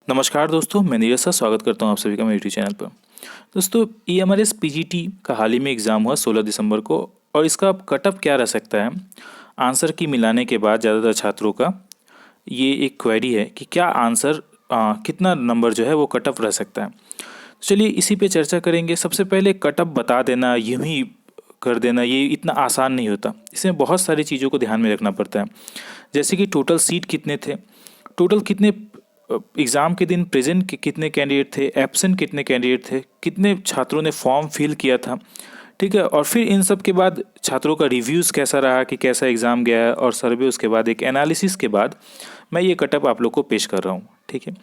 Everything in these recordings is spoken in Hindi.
नमस्कार दोस्तों, मैं नीरज सर स्वागत करता हूं आप सभी का मेरे यूट्यूब चैनल पर। दोस्तों, EMRS PGT का हाल ही में एग्ज़ाम हुआ 16 दिसंबर को, और इसका अब कट ऑफ क्या रह सकता है। आंसर की मिलाने के बाद ज़्यादातर छात्रों का ये एक क्वेरी है कि क्या आंसर कितना नंबर जो है वो कट ऑफ रह सकता है। चलिए इसी पे चर्चा करेंगे। सबसे पहले कट ऑफ बता देना, यूं ही कर देना, ये इतना आसान नहीं होता। इसमें बहुत सारी चीज़ों को ध्यान में रखना पड़ता है, जैसे कि टोटल सीट कितने थे, टोटल कितने एग्ज़ाम के दिन प्रेजेंट कितने कैंडिडेट थे, एब्सेंट कितने कैंडिडेट थे, कितने छात्रों ने फॉर्म फिल किया था, ठीक है। और फिर इन सब के बाद छात्रों का रिव्यूज़ कैसा रहा कि कैसा एग्ज़ाम गया है, और सर्वे, उसके बाद एक एनालिसिस के बाद मैं ये कटअप आप लोग को पेश कर रहा हूँ, ठीक है।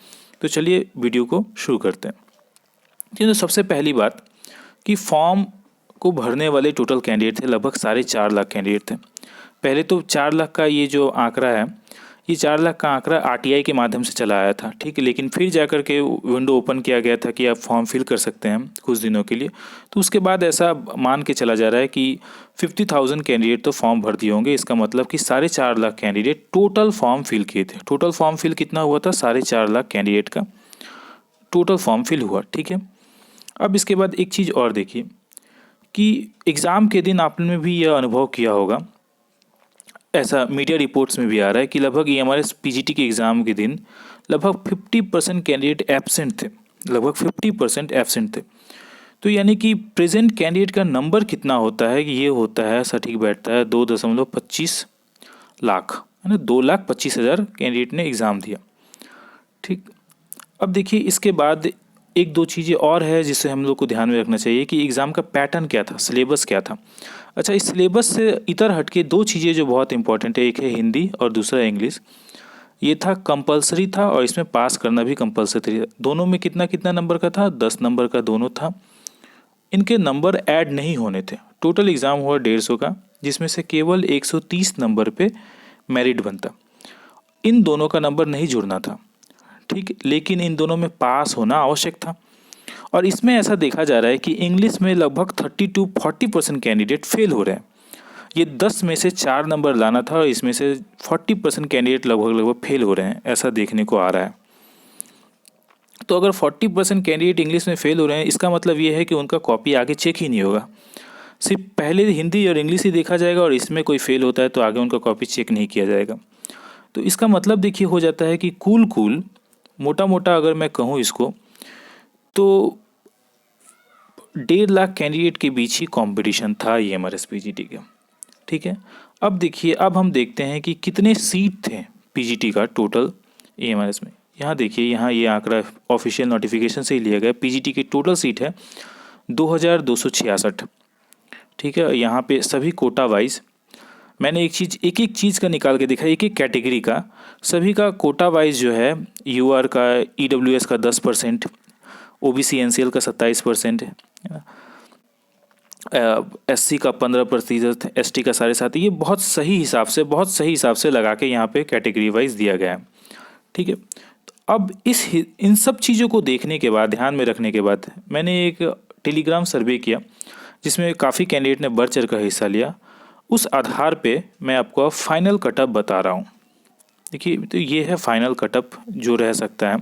तो चलिए वीडियो को शुरू करते हैं। तो सबसे पहली बात कि फॉर्म को भरने वाले टोटल कैंडिडेट थे लगभग 4.5 लाख कैंडिडेट थे। पहले तो 4 लाख का ये जो आंकड़ा है, ये 4 लाख का आंकड़ा RTI के माध्यम से चला आया था, ठीक है। लेकिन फिर जाकर के विंडो ओपन किया गया था कि आप फॉर्म फिल कर सकते हैं कुछ दिनों के लिए। तो उसके बाद ऐसा मान के चला जा रहा है कि 50,000 कैंडिडेट तो फॉर्म भर दिए होंगे। इसका मतलब कि 4.5 lakh candidate total form fill किए थे। टोटल फॉर्म फिल कितना हुआ था? 4.5 लाख कैंडिडेट का टोटल फॉर्म फिल हुआ, ठीक है। अब इसके बाद एक चीज़ और देखिए कि एग्ज़ाम के दिन आपने भी यह अनुभव किया होगा, ऐसा मीडिया रिपोर्ट्स में भी आ रहा है कि लगभग EMRS PGT के एग्ज़ाम के दिन लगभग 50% कैंडिडेट एब्सेंट थे, लगभग 50% एब्सेंट थे। तो यानी कि प्रेजेंट कैंडिडेट का नंबर कितना होता है कि ये होता है, सटीक बैठता है 2.25 लाख, है ना। 2,25,000 कैंडिडेट ने एग्ज़ाम दिया, ठीक। अब देखिए इसके बाद एक दो चीज़ें और है जिसे हम लोग को ध्यान में रखना चाहिए कि एग्ज़ाम का पैटर्न क्या था, सिलेबस क्या था। अच्छा, इस सिलेबस से इतर हटके दो चीज़ें जो बहुत इंपॉर्टेंट है, एक है हिंदी और दूसरा इंग्लिश। ये था कंपलसरी था, और इसमें पास करना भी कंपलसरी था। दोनों में कितना कितना नंबर का था? 10 नंबर का दोनों था। इनके नंबर ऐड नहीं होने थे। टोटल एग्ज़ाम हुआ 150 का, जिसमें से केवल 130 नंबर पे मेरिट बनता। इन दोनों का नंबर नहीं जुड़ना था, ठीक, लेकिन इन दोनों में पास होना आवश्यक था। और इसमें ऐसा देखा जा रहा है कि इंग्लिश में लगभग 30-40% कैंडिडेट फेल हो रहे हैं। ये 10 में से 4 नंबर लाना था, और इसमें से 40% कैंडिडेट लगभग फेल हो रहे हैं, ऐसा देखने को आ रहा है। तो अगर 40% कैंडिडेट इंग्लिश में फेल हो रहे हैं, इसका मतलब ये है कि उनका कॉपी आगे चेक ही नहीं होगा। सिर्फ पहले हिंदी और इंग्लिश ही देखा जाएगा, और इसमें कोई फेल होता है तो आगे उनका कॉपी चेक नहीं किया जाएगा। तो इसका मतलब देखिए हो जाता है कि कुल मोटा मोटा अगर मैं कहूँ इसको, तो 1.5 लाख कैंडिडेट के बीच ही कंपटीशन था EMRS PGT का, ठीक है। अब देखिए, अब हम देखते हैं कि कितने सीट थे PGT का टोटल EMRS में। यहाँ देखिए, यहाँ ये आंकड़ा ऑफिशियल नोटिफिकेशन से ही लिया गया। PGT की टोटल सीट है 2,266, ठीक है। यहाँ पे सभी कोटा वाइज मैंने एक एक चीज़ का निकाल के दिखा, एक एक कैटेगरी का, सभी का कोटा वाइज जो है, UR का, EWS का 10%, OBC NCL का 27% है, SC का 15%, ST का 7.5%। ये बहुत सही हिसाब से लगा के यहाँ पे कैटेगरी वाइज दिया गया है, ठीक है। तो अब इन सब चीज़ों को देखने के बाद, ध्यान में रखने के बाद, मैंने एक टेलीग्राम सर्वे किया जिसमें काफ़ी कैंडिडेट ने बढ़ चढ़ कर हिस्सा लिया। उस आधार पे मैं आपको फाइनल कटअप बता रहा हूँ। देखिए, तो ये है फाइनल कटअप जो रह सकता है।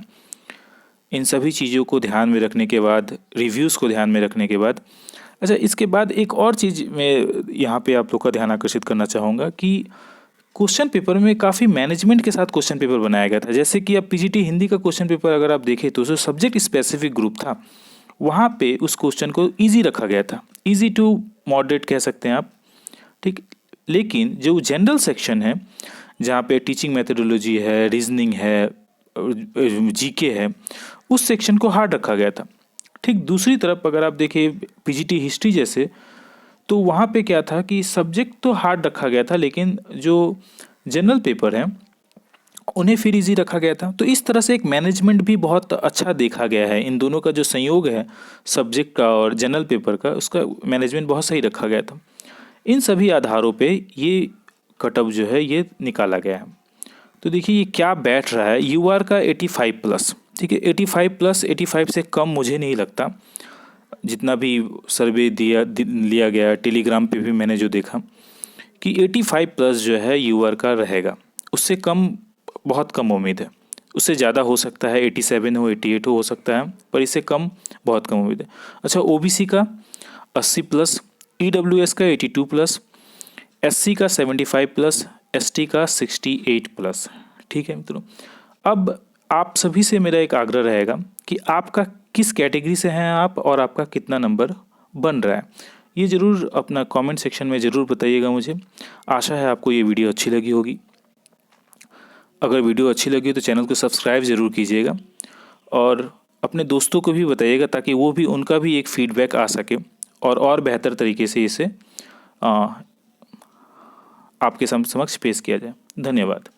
इन सभी चीज़ों को ध्यान में रखने के बाद, रिव्यूज़ को ध्यान में रखने के बाद, अच्छा, इसके बाद एक और चीज़ मैं यहाँ पे आप लोग का ध्यान आकर्षित करना चाहूँगा कि क्वेश्चन पेपर में काफ़ी मैनेजमेंट के साथ क्वेश्चन पेपर बनाया गया था। जैसे कि अब PGT हिंदी का क्वेश्चन पेपर अगर आप देखें तो जो सब्जेक्ट स्पेसिफिक ग्रुप था, वहाँ पे उस क्वेश्चन को ईजी रखा गया था, ईजी टू मॉडरेट कह सकते हैं आप, ठीक। लेकिन जो जनरल सेक्शन है, जहाँ पे टीचिंग मेथोडोलॉजी है, रीजनिंग है, GK है, उस सेक्शन को हार्ड रखा गया था, ठीक। दूसरी तरफ अगर आप देखें PGT हिस्ट्री जैसे, तो वहाँ पे क्या था कि सब्जेक्ट तो हार्ड रखा गया था, लेकिन जो जनरल पेपर हैं उन्हें फिर इजी रखा गया था। तो इस तरह से एक मैनेजमेंट भी बहुत अच्छा देखा गया है। इन दोनों का जो संयोग है, सब्जेक्ट का और जनरल पेपर का, उसका मैनेजमेंट बहुत सही रखा गया था। इन सभी आधारों पे ये कटअप जो है ये निकाला गया है। तो देखिए ये क्या बैठ रहा है, UR का 85+, ठीक है। 85+, 85 से कम मुझे नहीं लगता। जितना भी सर्वे लिया गया, टेलीग्राम पे भी मैंने जो देखा कि 85+ जो है UR का रहेगा, उससे कम बहुत कम उम्मीद है। उससे ज़्यादा हो सकता है, 87 हो, 88 हो सकता है, पर इससे कम बहुत कम उम्मीद है। अच्छा, ओबीसी का 80 प्लस, ईडब्ल्यूएस का 82 प्लस, एससी का 75 प्लस, एसटी का 68 प्लस। ठीक है मित्रों, अब आप सभी से मेरा एक आग्रह रहेगा कि आपका किस कैटेगरी से हैं आप और आपका कितना नंबर बन रहा है, ये ज़रूर अपना कमेंट सेक्शन में ज़रूर बताइएगा मुझे। आशा है आपको ये वीडियो अच्छी लगी होगी। अगर वीडियो अच्छी लगी हो तो चैनल को सब्सक्राइब ज़रूर कीजिएगा और अपने दोस्तों को भी बताइएगा ताकि वो भी, उनका भी एक फीडबैक आ सके और बेहतर तरीके से इसे आपके समक्ष पेश किया जाए। धन्यवाद।